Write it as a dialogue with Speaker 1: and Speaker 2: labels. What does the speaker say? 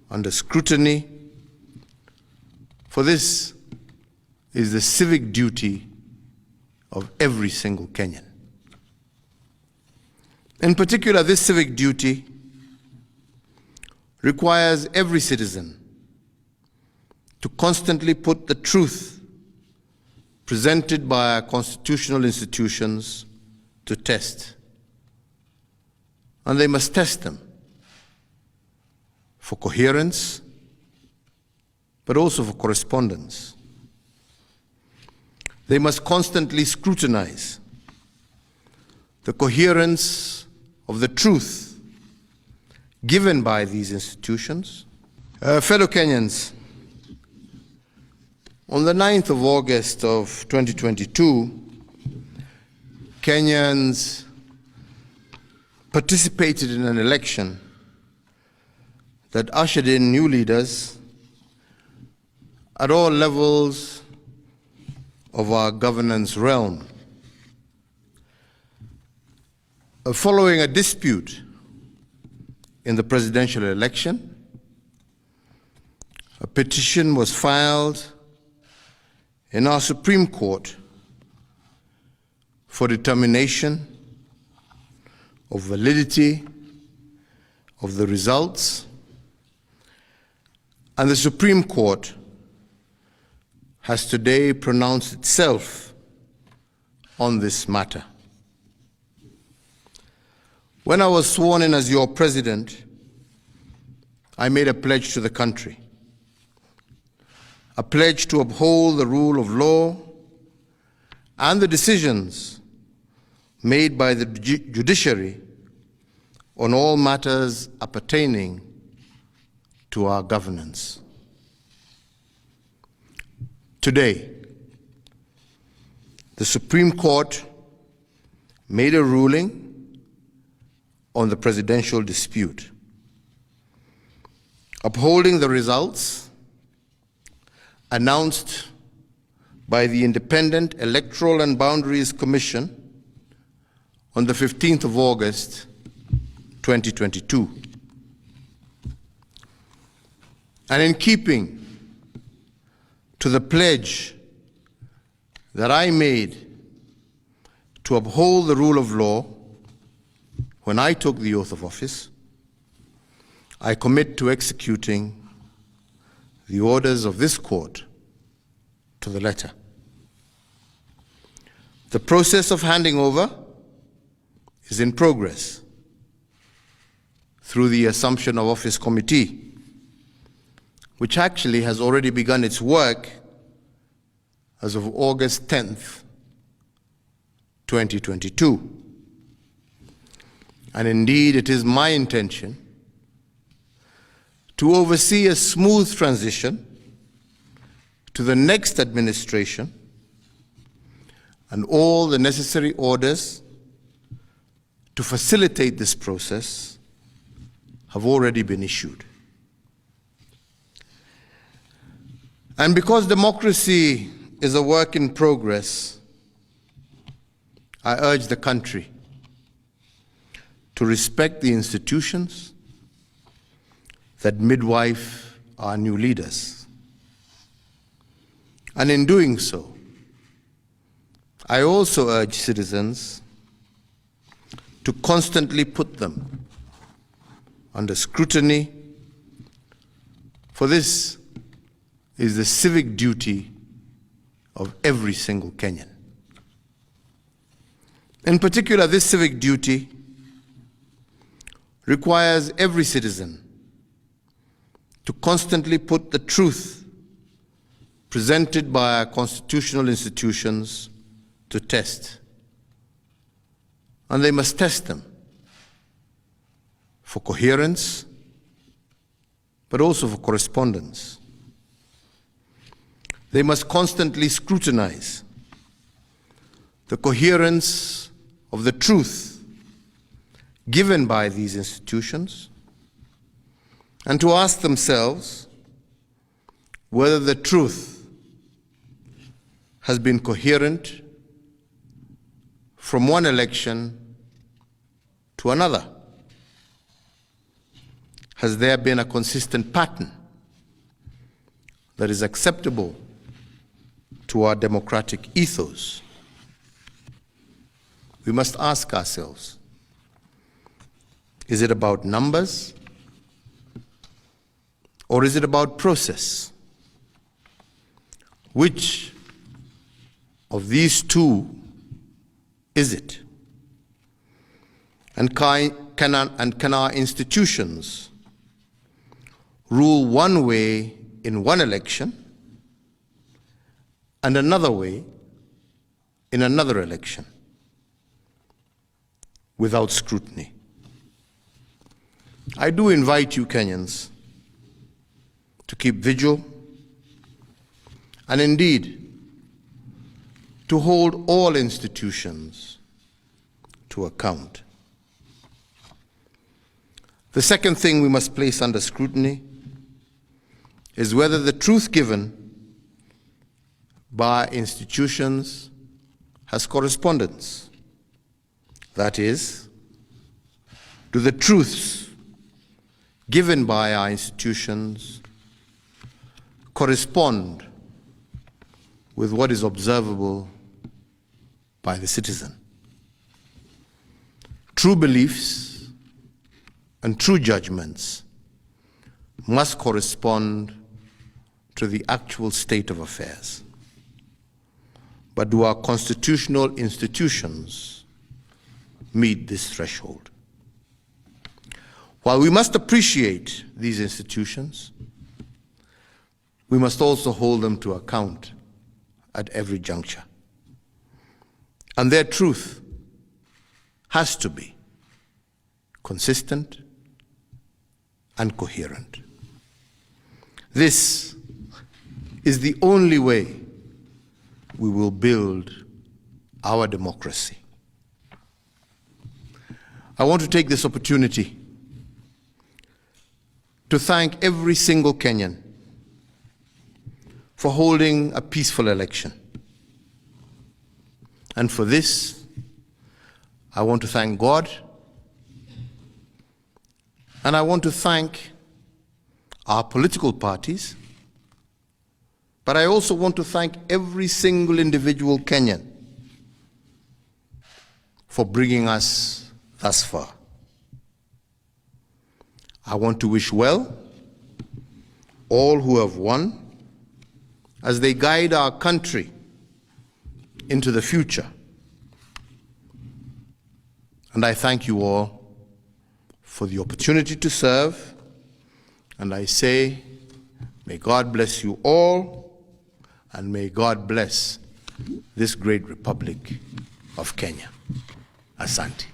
Speaker 1: under scrutiny, for this is the civic duty of every single Kenyan. In particular, this civic duty requires every citizen to constantly put the truth presented by our constitutional institutions to test. And they must test them for coherence, but also for correspondence. They must constantly scrutinize the coherence of the truth given by these institutions. Fellow Kenyans, on the 9th of August of 2022, Kenyans participated in an election that ushered in new leaders at all levels of our governance realm. Following a dispute in the presidential election, a petition was filed in our Supreme Court for determination of validity of the results, and the Supreme Court has today pronounced itself on this matter. When I was sworn in as your president, I made a pledge to the country, a pledge to uphold the rule of law and the decisions made by the judiciary on all matters appertaining to our governance. Today, the Supreme Court made a ruling on the presidential dispute, upholding the results announced by the Independent Electoral and Boundaries Commission on the 15th of August, 2022. And in keeping to the pledge that I made to uphold the rule of law when I took the oath of office, I commit to executing the orders of this court to the letter. The process of handing over is in progress through the Assumption of Office Committee, which actually has already begun its work as of August 10th, 2022. And indeed, it is my intention to oversee a smooth transition to the next administration, and all the necessary orders to facilitate this process have already been issued. And because democracy is a work in progress, I urge the country to respect the institutions that midwife our new leaders. And in doing so, I also urge citizens to constantly put them under scrutiny, for this is the civic duty of every single Kenyan. In particular, this civic duty requires every citizen to constantly put the truth presented by our constitutional institutions to test. And they must test them for coherence, but also for correspondence. They must constantly scrutinize the coherence of the truth given by these institutions, and to ask themselves whether the truth has been coherent from one election to another. has there been a consistent pattern that is acceptable to our democratic ethos? We must ask ourselves, is it about numbers or is it about process? Which of these two is it? And can our institutions rule one way in one election and another way in another election without scrutiny? I do invite you, Kenyans, to keep vigil and indeed to hold all institutions to account. The second thing we must place under scrutiny is whether the truth given by institutions has correspondence. That is, do the truths given by our institutions correspond with what is observable by the citizen? True beliefs and true judgments must correspond to the actual state of affairs. But do our constitutional institutions meet this threshold? While we must appreciate these institutions, we must also hold them to account at every juncture. And their truth has to be consistent and coherent. This is the only way we will build our democracy. I want to take this opportunity to thank every single Kenyan for holding a peaceful election. And for this, I want to thank God, and I want to thank our political parties, but I also want to thank every single individual Kenyan for bringing us thus far. I want to wish well all who have won as they guide our country into the future. And I thank you all for the opportunity to serve, and I say, may God bless you all, and may God bless this great Republic of Kenya. Asante.